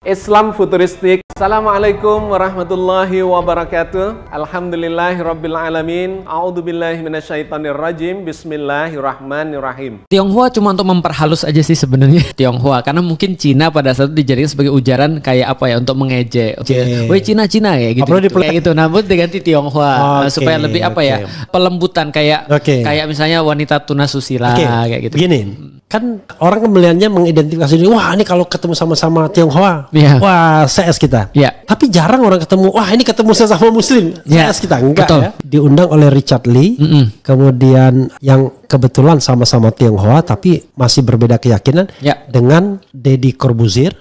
Islam futuristik. Assalamualaikum warahmatullahi wabarakatuh. Alhamdulillahirabbil alamin. A'udzubillahi minasyaitonirrajim. Bismillahirrahmanirrahim. Tionghoa cuma untuk memperhalus aja sih sebenarnya Tionghoa, karena mungkin Cina pada saat itu dijadikan sebagai ujaran kayak apa ya, untuk mengejek. Woi Cina ya gitu. Kayak gitu. Namun diganti Tionghoa supaya lebih apa ya, pelembutan kayak misalnya wanita tunasusila kayak gitu. Gini, kan orang melihatnya mengidentifikasi ini, wah ini kalau ketemu sama-sama Tionghoa, wah CS kita. Tapi jarang orang ketemu, wah ini ketemu sesama Muslim, CS kita enggak. Betul. Ya. Diundang oleh Richard Lee, kemudian yang kebetulan sama-sama Tionghoa tapi masih berbeda keyakinan dengan Deddy Corbuzier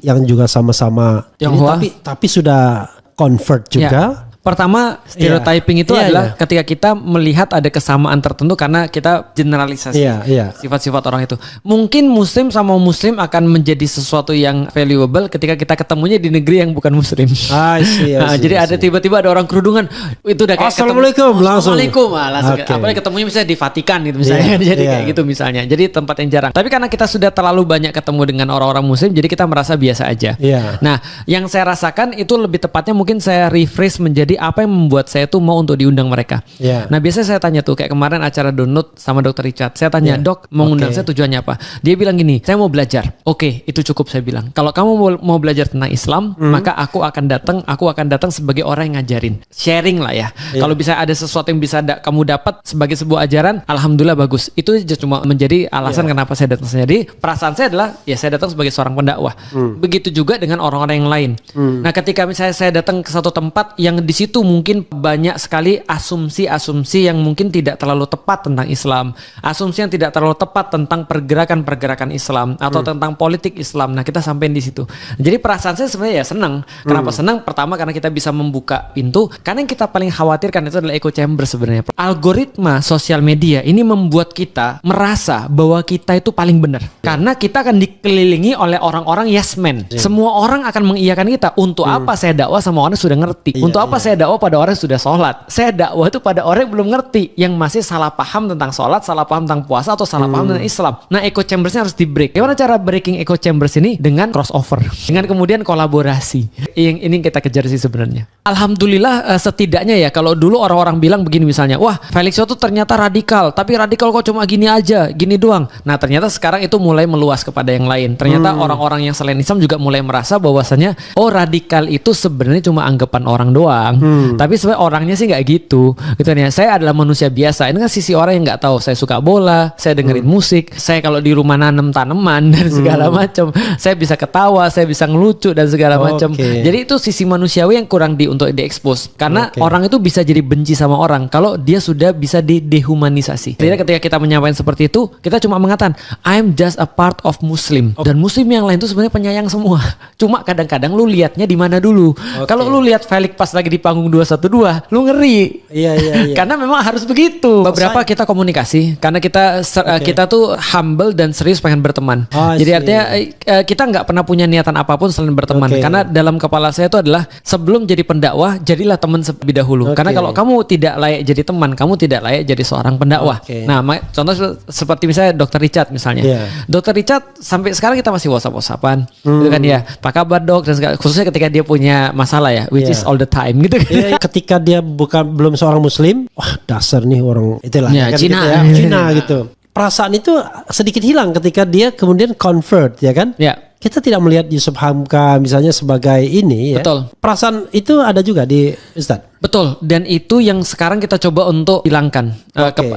yang juga sama-sama Tionghoa, tapi sudah convert juga. Pertama, stereotyping itu adalah ketika kita melihat ada kesamaan tertentu karena kita generalisasi sifat-sifat orang itu. Mungkin Muslim sama Muslim akan menjadi sesuatu yang valuable ketika kita ketemunya di negeri yang bukan Muslim. Jadi ada tiba-tiba ada orang kerudungan, itu udah kayak Assalamualaikum langsung. Apalagi ketemunya misalnya di Vatikan gitu misalnya. Jadi kayak gitu misalnya. Jadi tempat yang jarang. Tapi karena kita sudah terlalu banyak ketemu dengan orang-orang Muslim, jadi kita merasa biasa aja. Nah, yang saya rasakan itu lebih tepatnya mungkin saya rephrase menjadi apa yang membuat saya tuh mau untuk diundang mereka. Nah biasanya saya tanya tuh, kayak kemarin acara download sama Dr. Richard, saya tanya, Dok mau undang saya tujuannya apa? Dia bilang gini, saya mau belajar. Oke, itu cukup, saya bilang. Kalau kamu mau belajar tentang Islam, maka aku akan datang sebagai orang yang ngajarin, sharing lah ya. Kalau bisa ada sesuatu yang bisa kamu dapat sebagai sebuah ajaran, alhamdulillah bagus. Itu cuma menjadi alasan kenapa saya datang. Jadi perasaan saya adalah ya saya datang sebagai seorang pendakwah. Begitu juga dengan orang-orang yang lain. Nah ketika misalnya saya datang ke satu tempat yang di situ mungkin banyak sekali asumsi-asumsi yang mungkin tidak terlalu tepat tentang Islam, asumsi yang tidak terlalu tepat tentang pergerakan-pergerakan Islam atau tentang politik Islam. Nah kita sampai di situ. Jadi perasaan saya sebenarnya ya senang. Kenapa senang? Pertama karena kita bisa membuka pintu. Karena yang kita paling khawatirkan itu adalah echo chamber sebenarnya. Algoritma sosial media ini membuat kita merasa bahwa kita itu paling benar. Karena kita akan dikelilingi oleh orang-orang yes men. Semua orang akan mengiyakan kita. Untuk apa saya dakwah sama orang yang sudah ngerti? Untuk apa saya dakwah pada orang yang sudah sholat? Saya dakwah itu pada orang yang belum ngerti, yang masih salah paham tentang sholat, salah paham tentang puasa, atau salah paham tentang Islam. Nah echo chambersnya harus di break. Gimana cara breaking echo chambers ini? Dengan crossover, dengan kemudian kolaborasi. Yang ini kita kejar sih sebenarnya. Alhamdulillah setidaknya ya, kalau dulu orang-orang bilang begini misalnya, wah Felix itu ternyata radikal, tapi radikal kok cuma gini aja, gini doang. Nah ternyata sekarang itu mulai meluas kepada yang lain. Ternyata orang-orang yang selain Islam juga mulai merasa bahwasanya radikal itu sebenarnya cuma anggapan orang doang. Tapi sebenarnya orangnya sih nggak gitu. Gitu ya. Saya adalah manusia biasa. Ini kan sisi orang yang nggak tahu. Saya suka bola, saya dengerin musik, saya kalau di rumah nanam tanaman dan segala macam. Saya bisa ketawa, saya bisa ngelucu dan segala macam. Jadi itu sisi manusiawi yang kurang untuk diekspos. Karena orang itu bisa jadi benci sama orang kalau dia sudah bisa dehumanisasi. Jadi ketika kita menyampaikan seperti itu, kita cuma mengatakan I'm just a part of Muslim. Dan Muslim yang lain itu sebenarnya penyayang semua. Cuma kadang-kadang lu liatnya di mana dulu. Kalau lu lihat Felix pas lagi di panggung 212, lu ngeri. Karena memang harus begitu. Beberapa kita komunikasi karena kita tuh humble dan serius pengen berteman. Jadi artinya kita nggak pernah punya niatan apapun selain berteman. Karena dalam kepala saya itu adalah sebelum jadi pendakwah, jadilah teman terlebih dahulu. Karena kalau kamu tidak layak jadi teman, kamu tidak layak jadi seorang pendakwah. Nah, contoh seperti misalnya Dr. Richard misalnya. Dr. Richard sampai sekarang kita masih WhatsApp-WhatsAppan, gitu kan ya. Apa kabar dok? Dan khususnya ketika dia punya masalah ya, which is all the time gitu. Ketika dia belum seorang Muslim, wah dasar nih orang itulah Cina gitu. Perasaan itu sedikit hilang ketika dia kemudian convert, ya kan? Kita tidak melihat Yusuf Hamka misalnya sebagai ini ya. Betul. Perasaan itu ada juga di Ustadz. Betul, dan itu yang sekarang kita coba untuk hilangkan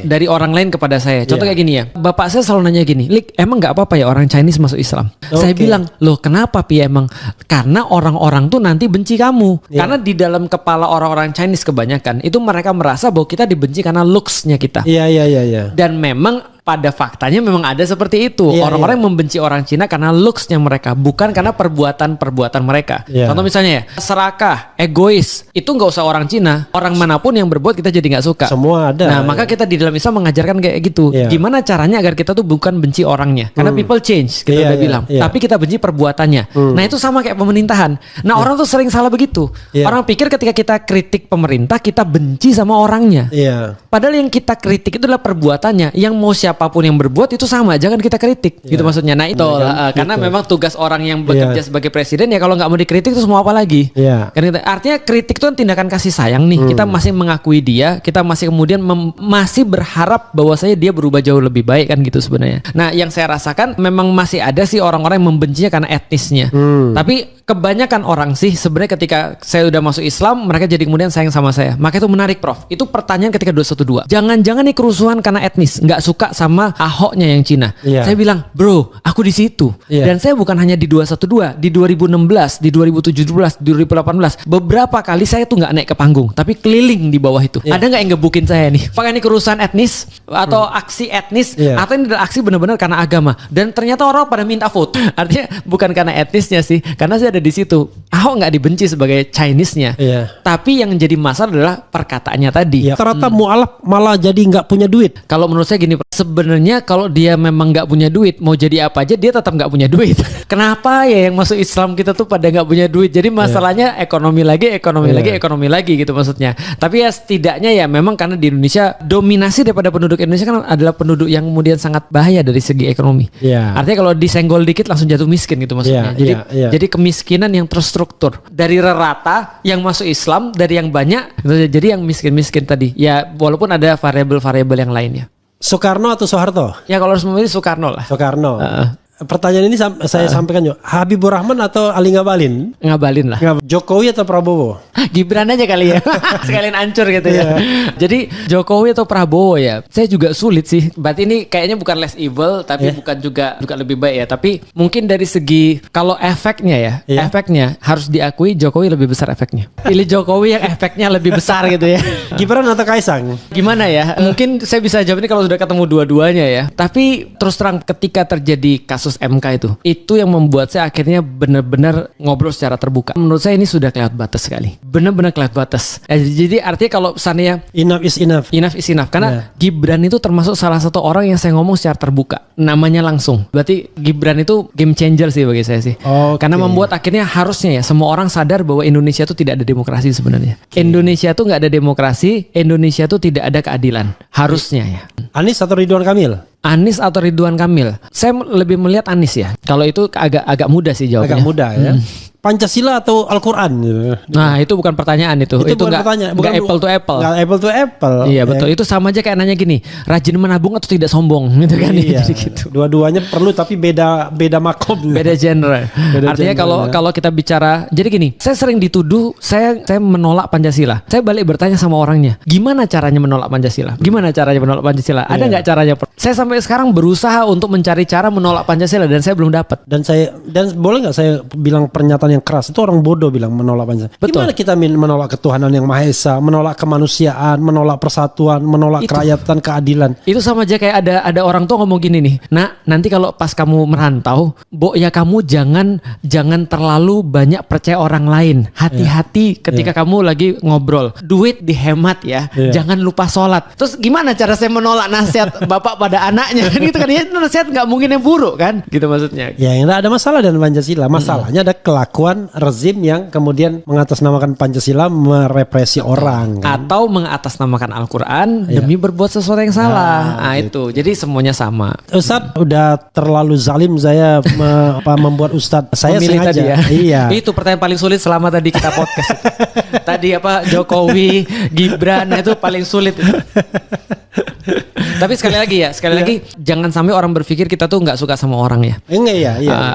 dari orang lain kepada saya. Contoh kayak gini ya, bapak saya selalu nanya gini, Lik, emang nggak apa-apa ya orang Chinese masuk Islam? Saya bilang, loh kenapa Pi emang? Karena orang-orang tuh nanti benci kamu. Karena di dalam kepala orang-orang Chinese kebanyakan itu mereka merasa bahwa kita dibenci karena looks-nya kita. Dan memang pada faktanya memang ada seperti itu. Orang-orang yang membenci orang Cina karena looks-nya mereka, bukan karena perbuatan-perbuatan mereka. Contoh misalnya ya, serakah, egois, itu nggak usah orang Cina, orang manapun yang berbuat kita jadi nggak suka. Semua ada. Nah maka kita di dalam Islam mengajarkan kayak gitu. Gimana caranya agar kita tuh bukan benci orangnya? Karena people change, kita udah bilang. Tapi kita benci perbuatannya. Nah itu sama kayak pemerintahan. Nah orang tuh sering salah begitu. Orang pikir ketika kita kritik pemerintah kita benci sama orangnya. Padahal yang kita kritik itu adalah perbuatannya. Yang mau siapa siapapun yang berbuat itu sama, jangan kita kritik gitu maksudnya. Nah itu karena memang tugas orang yang bekerja sebagai presiden ya, kalau nggak mau dikritik terus mau apa lagi? Karena artinya kritik itu kan tindakan kasih sayang nih. Kita masih mengakui dia, kita masih kemudian masih berharap bahwasanya dia berubah jauh lebih baik kan gitu sebenarnya. Nah yang saya rasakan memang masih ada sih orang-orang yang membencinya karena etnisnya. Tapi kebanyakan orang sih sebenarnya ketika saya udah masuk Islam, mereka jadi kemudian sayang sama saya. Maka itu menarik, Prof. Itu pertanyaan ketika 212. Jangan-jangan nih kerusuhan karena etnis, nggak suka sama Ahoknya yang Cina. Saya bilang, bro, aku di situ. Dan saya bukan hanya di 212, di 2016, di 2017, di 2018. Beberapa kali saya tuh nggak naik ke panggung, tapi keliling di bawah itu. Ada nggak yang ngebukin saya nih? Apakah ini kerusuhan etnis atau aksi etnis atau ini adalah aksi benar-benar karena agama? Dan ternyata orang pada minta vote. Artinya bukan karena etnisnya sih, karena saya ada di situ. Ahok nggak dibenci sebagai Chinese-nya, tapi yang jadi masalah adalah perkataannya tadi. Ternyata mualaf malah jadi nggak punya duit. Kalau menurut saya gini, sebenarnya kalau dia memang nggak punya duit, mau jadi apa aja dia tetap nggak punya duit. Kenapa ya yang masuk Islam kita tuh pada nggak punya duit? Jadi masalahnya ekonomi lagi gitu maksudnya. Tapi ya setidaknya ya memang karena di Indonesia dominasi daripada penduduk Indonesia kan adalah penduduk yang kemudian sangat bahaya dari segi ekonomi. Artinya kalau disenggol dikit langsung jatuh miskin gitu maksudnya. Jadi kemiskinan yang terstruktur dari rata yang masuk Islam, dari yang banyak jadi yang miskin-miskin tadi. Ya walaupun ada variabel-variabel yang lainnya. Soekarno atau Soeharto? Ya kalau harus memilih Soekarno lah. Soekarno. Pertanyaan ini saya sampaikan juga. Habibur Rahman atau Ali Ngabalin? Ngabalin lah. Jokowi atau Prabowo? Gibran aja kali ya. Sekalian hancur gitu ya. Jadi Jokowi atau Prabowo ya. Saya juga sulit sih. Berarti ini kayaknya bukan less evil, tapi bukan juga lebih baik ya. Tapi mungkin dari segi kalau efeknya ya, efeknya harus diakui Jokowi lebih besar efeknya. Pilih Jokowi yang efeknya lebih besar gitu ya. Gibran atau Kaisang? Gimana ya? Mungkin saya bisa jawab ini kalau sudah ketemu dua-duanya ya. Tapi terus terang ketika terjadi kasus MK itu yang membuat saya akhirnya benar-benar ngobrol secara terbuka. Menurut saya ini sudah kelewat batas sekali, benar-benar kelewat batas. Jadi artinya kalau misalnya enough is enough, karena Gibran itu termasuk salah satu orang yang saya ngomong secara terbuka, namanya langsung. Berarti Gibran itu game changer sih bagi saya sih. Karena membuat akhirnya harusnya ya semua orang sadar bahwa Indonesia itu tidak ada demokrasi sebenarnya. Indonesia itu nggak ada demokrasi, Indonesia itu tidak ada keadilan. Harusnya ya. Anies atau Ridwan Kamil? Anies atau Ridwan Kamil? Saya lebih melihat Anies ya. Kalau itu agak mudah sih jawabnya. Agak mudah ya. Pancasila atau Al-Quran? Nah itu bukan pertanyaan itu bukan pertanyaan, bukan apple to apple. Gak apple to apple. Iya betul. Itu sama aja kayak nanya gini, rajin menabung atau tidak sombong gitu kan? Iya. Gitu. Dua-duanya perlu tapi beda makom. Beda genre. Artinya kalau kita bicara, jadi gini, saya sering dituduh saya menolak Pancasila. Saya balik bertanya sama orangnya, gimana caranya menolak Pancasila? Ada nggak caranya? Saya sampai sekarang berusaha untuk mencari cara menolak Pancasila dan saya belum dapat. Dan boleh nggak saya bilang pernyataan yang keras, itu orang bodoh bilang menolak Pancasila. Gimana kita menolak ketuhanan yang Maha Esa, menolak kemanusiaan, menolak persatuan, menolak kerakyatan, keadilan. Itu sama aja kayak ada orang tuh ngomong gini nih, nah nanti kalau pas kamu merantau, ya kamu jangan terlalu banyak percaya orang lain. Hati-hati ketika kamu lagi ngobrol. Duit dihemat ya, jangan lupa sholat. Terus gimana cara saya menolak nasihat bapak pada anaknya? Kan gitu kan, ya nasihat nggak mungkin yang buruk kan? Gitu maksudnya. Ya nggak ada masalah dengan Pancasila. Masalahnya ada kelakuan rezim yang kemudian mengatasnamakan Pancasila merepresi orang kan? Atau mengatasnamakan Al-Quran demi berbuat sesuatu yang salah. Itu jadi semuanya sama. Ustadz udah terlalu zalim saya membuat Ustadz saya sengaja tadi ya. Iya. Itu pertanyaan paling sulit selama tadi kita podcast. Tadi Jokowi, Gibran, itu paling sulit. Tapi sekali lagi jangan sampai orang berpikir kita tuh nggak suka sama orang ya.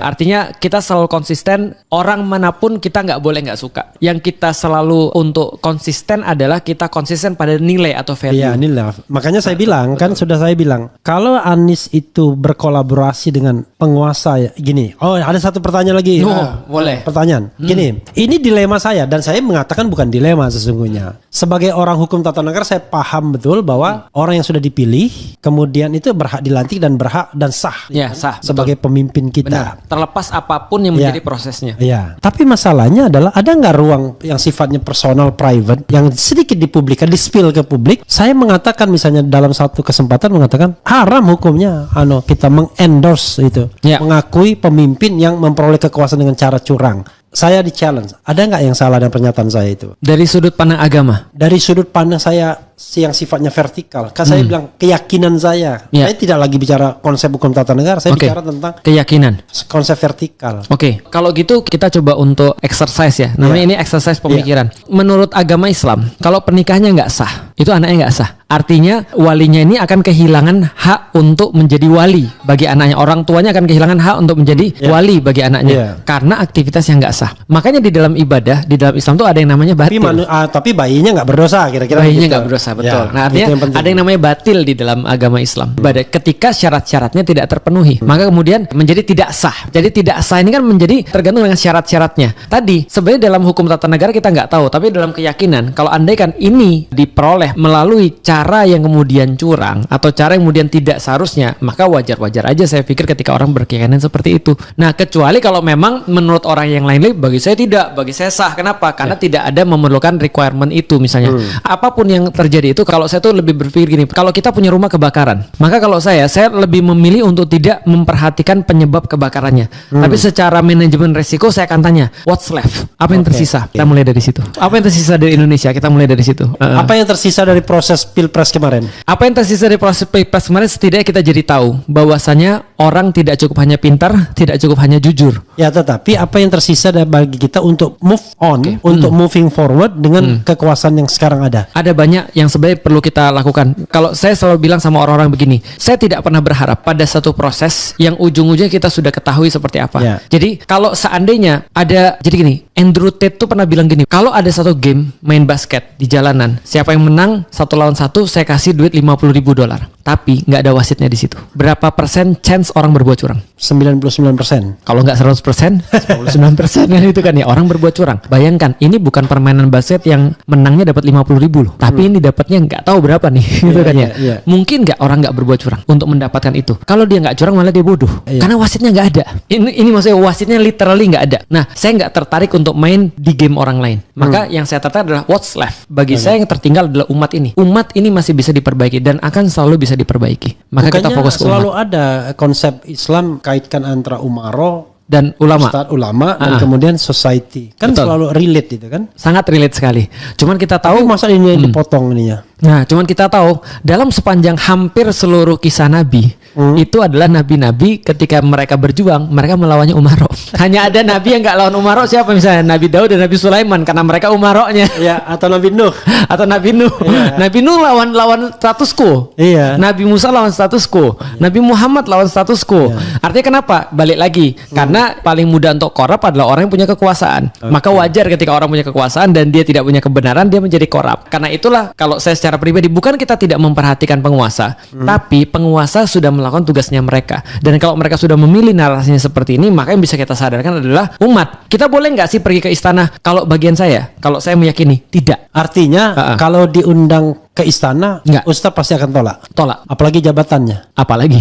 Artinya kita selalu konsisten, orang manapun kita nggak boleh nggak suka. Yang kita selalu untuk konsisten adalah kita konsisten pada nilai atau value. Iya, nilai. Makanya saya bilang kan, sudah saya bilang, kalau Anies itu berkolaborasi dengan penguasa ya, gini. Oh, ada satu pertanyaan lagi. Boleh. Pertanyaan. Gini, ini dilema saya dan saya mengatakan bukan dilema sesungguhnya. Sebagai orang hukum tata negara saya paham betul bahwa orang yang sudah dipilih kemudian itu berhak dilantik dan berhak dan sah. Ya, sah. Sebagai pemimpin kita. Benar. Terlepas apapun yang menjadi prosesnya. Iya. Tapi masalahnya adalah ada nggak ruang yang sifatnya personal, private, yang sedikit dipublikkan, di-spill ke publik. Saya mengatakan misalnya dalam satu kesempatan mengatakan haram hukumnya kita mengendorse itu, mengakui pemimpin yang memperoleh kekuasaan dengan cara curang. Saya di challenge, ada nggak yang salah dengan pernyataan saya itu? Dari sudut pandang agama? Dari sudut pandang saya yang sifatnya vertikal. Kan saya bilang keyakinan saya. Saya tidak lagi bicara konsep hukum tata negara, saya bicara tentang keyakinan. Konsep vertikal. Kalau gitu kita coba untuk exercise ya. Namanya ini exercise pemikiran. Menurut agama Islam, kalau pernikahannya nggak sah, itu anaknya nggak sah. Artinya walinya ini akan kehilangan hak untuk menjadi wali bagi anaknya. Orang tuanya akan kehilangan hak untuk menjadi wali bagi anaknya karena aktivitas yang nggak sah. Makanya di dalam ibadah, di dalam Islam tuh ada yang namanya batil. Tapi bayinya nggak berdosa kira-kira. Bayinya nggak berdosa, betul. Nah artinya ada yang namanya batil di dalam agama Islam. Ketika syarat-syaratnya tidak terpenuhi, maka kemudian menjadi tidak sah. Jadi tidak sah ini kan menjadi tergantung dengan syarat-syaratnya. Tadi sebenarnya dalam hukum tata negara kita nggak tahu, tapi dalam keyakinan kalau andaikan ini diperoleh melalui cara yang kemudian curang atau cara yang kemudian tidak seharusnya, maka wajar-wajar aja saya pikir ketika orang berkeyakinan seperti itu. Nah kecuali kalau memang menurut orang yang lain, bagi saya tidak, bagi saya sah. Kenapa? Karena tidak ada memerlukan requirement itu misalnya. Apapun yang terjadi itu, kalau saya tuh lebih berpikir gini, kalau kita punya rumah kebakaran, maka kalau saya lebih memilih untuk tidak memperhatikan penyebab kebakarannya. Tapi secara manajemen resiko saya akan tanya, what's left? Apa yang tersisa? Kita mulai dari situ. Apa yang tersisa dari Indonesia? Kita mulai dari situ. Apa yang tersisa dari proses pilpres kemarin? Apa yang tersisa dari proses pilpres kemarin, setidaknya kita jadi tahu bahwasanya orang tidak cukup hanya pintar, tidak cukup hanya jujur. Ya, tetapi apa yang tersisa bagi kita untuk move on, untuk moving forward dengan kekuasaan yang sekarang ada? Ada banyak yang sebenarnya perlu kita lakukan. Kalau saya selalu bilang sama orang-orang begini, saya tidak pernah berharap pada satu proses yang ujung-ujungnya kita sudah ketahui seperti apa. Jadi kalau seandainya ada, jadi gini, Andrew Tate tuh pernah bilang gini, kalau ada satu game main basket di jalanan, siapa yang menang 1 lawan 1, saya kasih duit $50,000. Tapi nggak ada wasitnya di situ. Berapa persen chance orang berbuat curang? 99%. Kalau nggak 100%, 99% kan itu kan ya, orang berbuat curang. Bayangkan, ini bukan permainan basket yang menangnya dapat 50.000 loh, tapi ini dapatnya nggak tahu berapa nih, gitu kan ya. Mungkin nggak orang nggak berbuat curang untuk mendapatkan itu. Kalau dia nggak curang malah dia bodoh, karena wasitnya nggak ada. Ini maksudnya wasitnya literally nggak ada. Nah, saya nggak tertarik untuk main di game orang lain. Maka yang saya tertarik adalah what's left. Bagi saya yang tertinggal adalah umat ini. Umat ini masih bisa diperbaiki dan akan selalu bisa diperbaiki. Maka kita fokus ke umat. Selalu ada konsep Islam kaitkan antara umaro dan ulama, ustadz, ulama dan kemudian society. Kan selalu relate itu kan? Sangat relate sekali. Cuman kita tahu masa ini dipotong ininya. Nah, cuman kita tahu dalam sepanjang hampir seluruh kisah Nabi itu adalah nabi-nabi ketika mereka berjuang, mereka melawannya umaro. Hanya ada nabi yang nggak lawan umaro, siapa misalnya? Nabi Daud dan Nabi Sulaiman, karena mereka umaronya. Ya, atau Nabi Nuh. Atau Nabi Nuh. Nabi Nuh lawan status quo. Nabi Musa lawan status quo. Nabi Muhammad lawan status quo. Artinya kenapa? Balik lagi, karena paling mudah untuk korup adalah orang yang punya kekuasaan. Maka wajar ketika orang punya kekuasaan dan dia tidak punya kebenaran, dia menjadi korup. Karena itulah kalau saya secara pribadi, bukan kita tidak memperhatikan penguasa, tapi penguasa sudah melakukan tugasnya mereka. Dan kalau mereka sudah memilih narasinya seperti ini, maka yang bisa kita sadarkan adalah umat. Kita boleh nggak sih pergi ke istana? Kalau bagian saya, kalau saya meyakini tidak. Artinya kalau diundang ke istana, Ustadz pasti akan tolak. Apalagi jabatannya. Apalagi.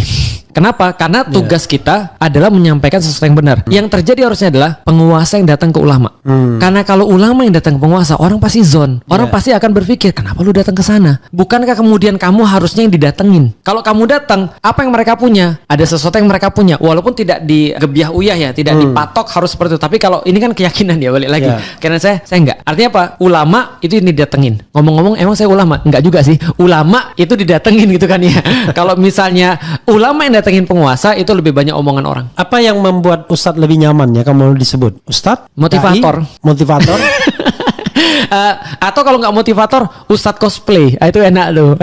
Kenapa? Karena tugas kita adalah menyampaikan sesuatu yang benar. Yang terjadi harusnya adalah penguasa yang datang ke ulama. Karena kalau ulama yang datang ke penguasa, orang pasti zon. Orang pasti akan berpikir, kenapa lu datang ke sana? Bukankah kemudian kamu harusnya yang didatengin? Kalau kamu datang, apa yang mereka punya? Ada sesuatu yang mereka punya. Walaupun tidak digebiah uyah ya, tidak dipatok harus seperti itu. Tapi kalau ini kan keyakinan ya, balik lagi. Karena saya enggak. Artinya apa? Ulama itu yang didatengin. Ngomong-ngomong, emang saya ulama? Enggak juga sih. Ulama itu didatengin gitu kan ya. Kalau misalnya ulama yang datengin penguasa, itu lebih banyak omongan orang. Apa yang membuat Ustadz lebih nyaman ya kamu disebut Ustadz? Motivator. Motivator. Atau kalau nggak motivator, Ustadz cosplay. Itu enak loh.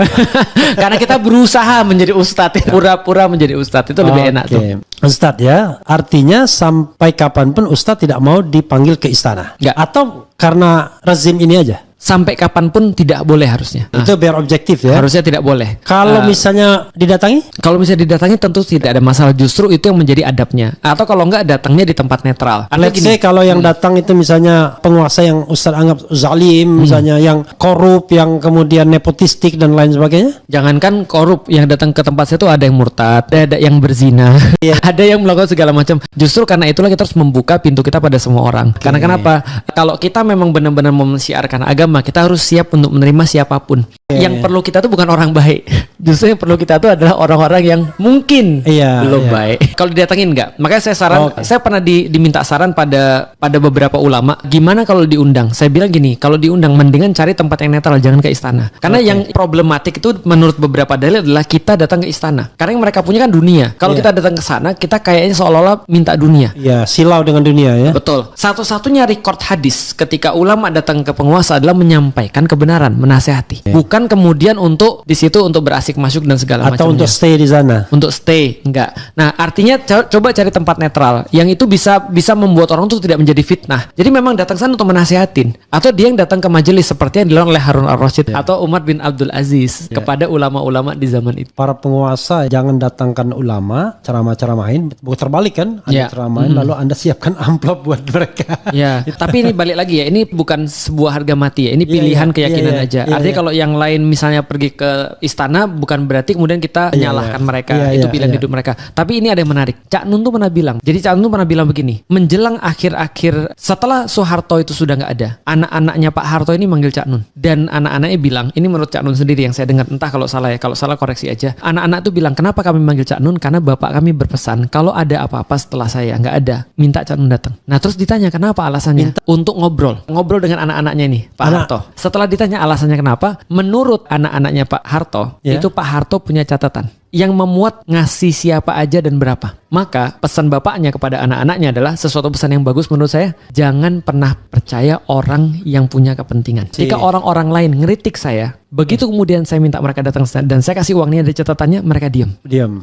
Karena kita berusaha menjadi Ustadz, pura-pura menjadi Ustadz, itu lebih enak tuh. Ustadz ya, artinya sampai kapanpun Ustadz tidak mau dipanggil ke istana. Atau karena rezim ini aja? Sampai kapanpun tidak boleh harusnya. Itu biar objektif ya. Harusnya tidak boleh. Kalau misalnya didatangi? Kalau misalnya didatangi tentu tidak ada masalah. Justru itu yang menjadi adabnya. Atau kalau enggak, datangnya di tempat netral. Let's say kalau yang datang itu misalnya penguasa yang Ustadz anggap zalim, misalnya yang korup, yang kemudian nepotistik dan lain sebagainya. Jangankan korup, yang datang ke tempat saya itu ada yang murtad, ada yang berzina, ada yang melakukan segala macam. Justru karena itulah kita harus membuka pintu kita pada semua orang. Karena kenapa? Kalau kita memang benar-benar mensiarkan agama, kita harus siap untuk menerima siapapun. Yang perlu kita tuh bukan orang baik. Justru yang perlu kita tuh adalah orang-orang yang mungkin belum baik. Kalau didatengin enggak? Makanya saya saya pernah diminta saran pada beberapa ulama, gimana kalau diundang? Saya bilang gini, kalau diundang mendingan cari tempat yang netral, jangan ke istana. Karena yang problematik itu menurut beberapa dalil adalah kita datang ke istana. Karena yang mereka punya kan dunia. Kalau kita datang ke sana, kita kayaknya seolah-olah minta dunia. Iya, silau dengan dunia ya. Betul. Satu-satunya record hadis ketika ulama datang ke penguasa adalah menyampaikan kebenaran, menasehati. Bukan kemudian untuk di situ untuk berasik masuk dan segala macamnya. Atau untuk stay di sana. Untuk stay, enggak. Nah, artinya coba cari tempat netral yang itu bisa membuat orang itu tidak menjadi fitnah. Jadi memang datang sana untuk menasihatin, atau dia yang datang ke majelis seperti yang dilakukan oleh Harun al-Rasyid atau Umar bin Abdul Aziz kepada ulama-ulama di zaman itu. Para penguasa jangan datangkan ulama, ceramah-ceramahin, bukan terbalik kan? Anda ceramahin lalu Anda siapkan amplop buat mereka. Ya, tapi ini balik lagi ya, ini bukan sebuah harga mati ya, ini pilihan keyakinan aja. Artinya kalau yang lain misalnya pergi ke istana, bukan berarti kemudian kita menyalahkan mereka, itu pilihan hidup mereka. Tapi ini ada yang menarik. Cak Nun tuh pernah bilang, jadi Cak Nun tuh pernah bilang begini, menjelang akhir-akhir setelah Soeharto itu sudah nggak ada, anak-anaknya Pak Harto ini manggil Cak Nun, dan anak-anaknya bilang, ini menurut Cak Nun sendiri yang saya dengar, entah kalau salah ya, kalau salah koreksi aja. Anak-anak tuh bilang, kenapa kami manggil Cak Nun? Karena bapak kami berpesan, kalau ada apa-apa setelah saya nggak ada, minta Cak Nun datang. Nah terus ditanya kenapa alasannya? Untuk ngobrol dengan anak-anaknya nih Pak Harto. Setelah ditanya alasannya kenapa, menurut anak-anaknya Pak Harto, itu Pak Harto punya catatan yang memuat ngasih siapa aja dan berapa. Maka pesan bapaknya kepada anak-anaknya adalah sesuatu pesan yang bagus menurut saya. Jangan pernah percaya orang yang punya kepentingan. Jika orang-orang lain ngeritik saya, begitu kemudian saya minta mereka datang dan saya kasih uangnya ada catatannya, mereka diam.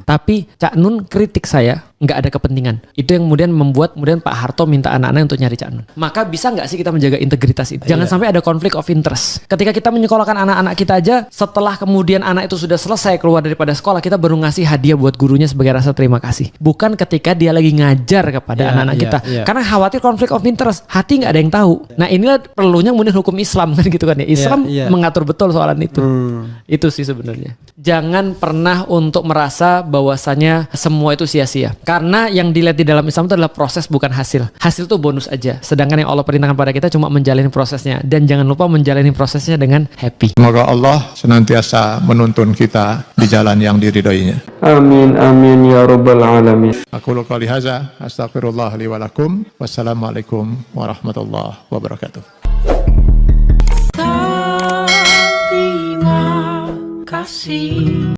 Tapi Cak Nun kritik saya, nggak ada kepentingan. Itu yang kemudian membuat kemudian Pak Harto minta anak-anak untuk nyari Cak Nun. Maka bisa nggak sih kita menjaga integritas itu? Jangan sampai ada konflik of interest. Ketika kita menyekolahkan anak-anak kita aja, setelah kemudian anak itu sudah selesai keluar daripada sekolah, kita baru ngasih hadiah buat gurunya sebagai rasa terima kasih. Bukan ketika dia lagi ngajar kepada anak-anak kita. Karena khawatir konflik of interest. Hati nggak ada yang tahu. Nah inilah perlunya kemudian hukum Islam kan gitu kan ya. Islam mengatur betul soalan itu. Itu sih sebenarnya. Jangan pernah untuk merasa bahwasanya semua itu sia-sia. Karena yang dilihat di dalam Islam itu adalah proses bukan hasil. Hasil itu bonus aja. Sedangkan yang Allah perintahkan pada kita cuma menjalani prosesnya. Dan jangan lupa menjalani prosesnya dengan happy. Semoga Allah senantiasa menuntun kita di jalan yang diridhoinya. Amin amin ya rabbal alamin. Aku qouli hadza astaghfirullah li wa lakum. Wassalamualaikum warahmatullahi wabarakatuh. Terima kasih.